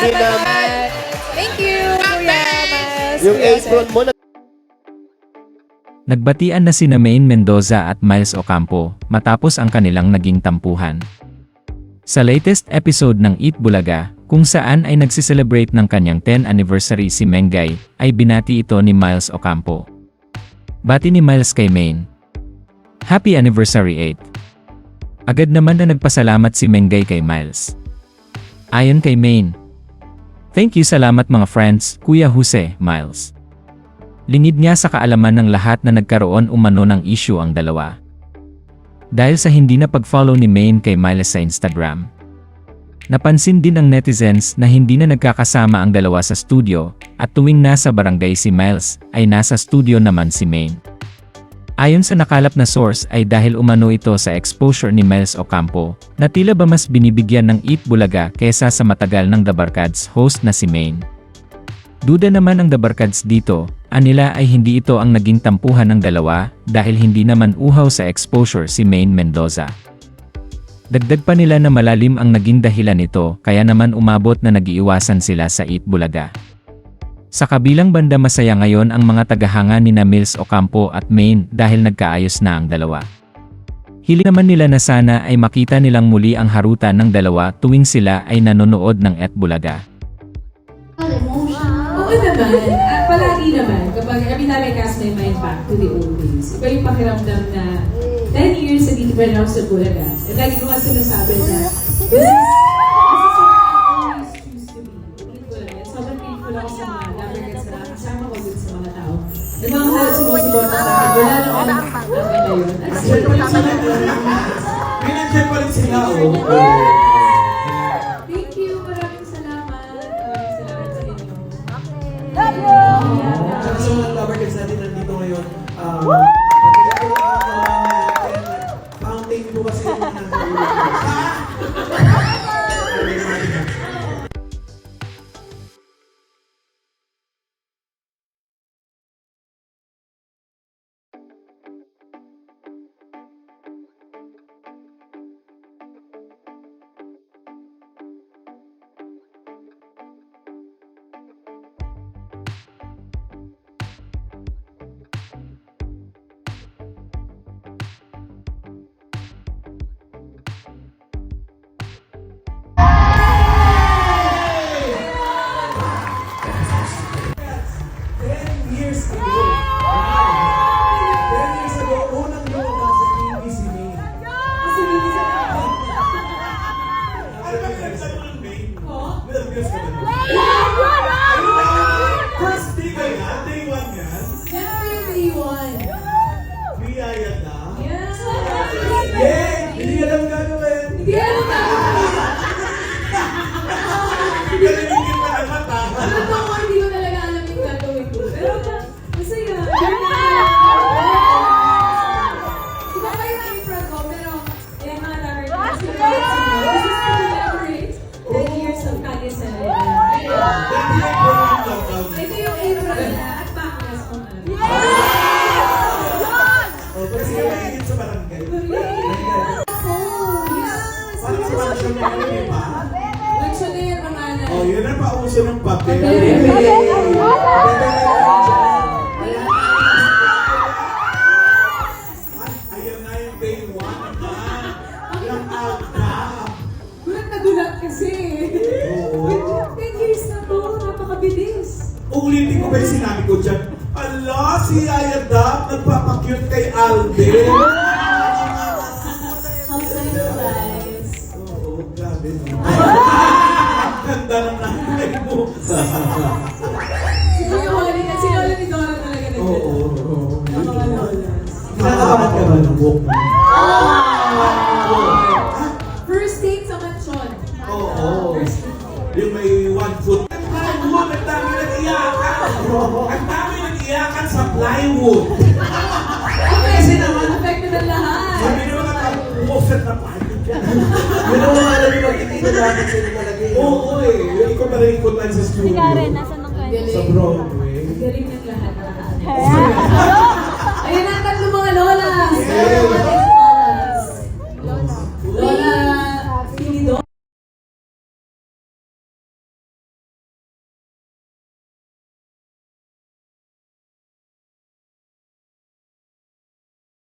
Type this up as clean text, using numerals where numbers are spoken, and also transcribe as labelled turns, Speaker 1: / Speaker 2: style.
Speaker 1: Salamat. Thank you, Kuya Mas.
Speaker 2: Yung apron mo na
Speaker 3: Nagbatian na sina Maine Mendoza at Miles Ocampo matapos ang kanilang naging tampuhan. Sa latest episode ng Eat Bulaga, kung saan ay nagsiselebrate ng kanyang 10th anniversary si Mengay, ay binati ito ni Miles Ocampo. Bati ni Miles kay Maine, "Happy Anniversary 8." Agad naman na nagpasalamat si Mengay kay Miles. Ayon kay Maine, "Thank you, salamat mga friends, Kuya Jose, Miles." Lingid niya sa kaalaman ng lahat na nagkaroon umano ng issue ang dalawa. Dahil sa hindi na pag-follow ni Maine kay Miles sa Instagram. Napansin din ng netizens na hindi na nagkakasama ang dalawa sa studio, at tuwing nasa barangay si Miles, ay nasa studio naman si Maine. Ayon sa nakalap na source ay dahil umano ito sa exposure ni Miles Ocampo, na tila ba mas binibigyan ng Eat Bulaga kesa sa matagal ng The Barkads host na si Maine. Duda naman ang The Barkads dito, anila ay hindi ito ang naging tampuhan ng dalawa dahil hindi naman uhaw sa exposure si Maine Mendoza. Dagdag pa nila na malalim ang naging dahilan nito kaya naman umabot na nag-iiwasan sila sa Eat Bulaga. Sa kabilang banda masaya ngayon ang mga tagahanga ni Miles Ocampo at Maine dahil nagkaayos na ang dalawa. Hiling naman nila na sana ay makita nilang muli ang harutan ng dalawa tuwing sila ay nanonood ng Eat Bulaga.
Speaker 4: Oo naman, palagi naman, kapag every time I cast my mind back to the old days, iba yung pakiramdam na 10 years na dito pa rin ako sa Bulaga. At lagi ko nga sinasabi na, this is where I always choose to be, in Bulaga. At sobrang grateful ako sa mga Labergans na kasama ko dun sa mga tao. At mga halos sumusuporta sa akin, wala lang ang ngayon. At
Speaker 5: May nandiyan pa rin sila, oh.
Speaker 4: thank you, maraming salamat. Maraming salamat sa inyo.
Speaker 5: Tsaka sa mga Labergans natin nandito ngayon, fountain po kasi yung mga years ago. 10 years ago, unang lumabas sa TV si Maine. Ano ba pinagsabi ng Maine? Nilabiyos ka ba? First day ka yan? Day 1 yan?
Speaker 4: Definitely one.
Speaker 5: Biyaya na?
Speaker 4: Yes!
Speaker 5: Yay! Hindi ka lang gagawin.
Speaker 4: Hindi alam na!
Speaker 5: Galimigin pa ng mata.
Speaker 4: Totoo ko, hindi ko talaga alam yung gagawin ko. Pero masaya. Iba pa yung intro ko, pero yung mga Labergans, this is to celebrate 10 years of Kalye Salida.
Speaker 5: Dati yung program lockdown.
Speaker 4: Ito yung intro nila at backless ko na.
Speaker 5: Oh, pero sila mahigit sa barangay.
Speaker 4: Oh, yes!
Speaker 5: Parang sa passion niya kami pa.
Speaker 4: Lectioner, mga anak.
Speaker 5: Oh, yun ang pauso ng papel. Ayan na yung day 1 ng Alcap.
Speaker 4: Gulat na gulat kasi.
Speaker 5: Oo.
Speaker 4: 10 years na to, napakabilis.
Speaker 5: Uulitin ko ba yung sinabi ko dyan? Ala, si Yaya Dap nagpapakyut kay Alden.
Speaker 4: Outside the lies.
Speaker 5: Oo, grabe. Ganda ng nanay mo.
Speaker 4: Si Kuya Wally at si Lola ni Dora talaga nagdala.
Speaker 5: Oo.
Speaker 4: Ang mga lolas.
Speaker 5: Kinakabahan ka ba ng buhok mo?
Speaker 4: First date sa mansyon.
Speaker 5: Oo.
Speaker 4: First date.
Speaker 5: Yung may 1 foot. Plywood, ang dami nag-iyakan. Ang dami nag-iyakan sa plywood.
Speaker 4: Kasi naman, affected ang lahat.
Speaker 5: Sabi naman nag-uusap na plywood yan.
Speaker 2: Yun ang mga alam yung magkikita natin sila talaga yun.
Speaker 5: Oo eh. Yung ikaw pa rin ikutan sa studio.
Speaker 6: Nasa nung kayo?
Speaker 5: Sa Broadway.
Speaker 4: Galing ng lahat. Ayun ang tatlo mga lolas.
Speaker 5: Yes.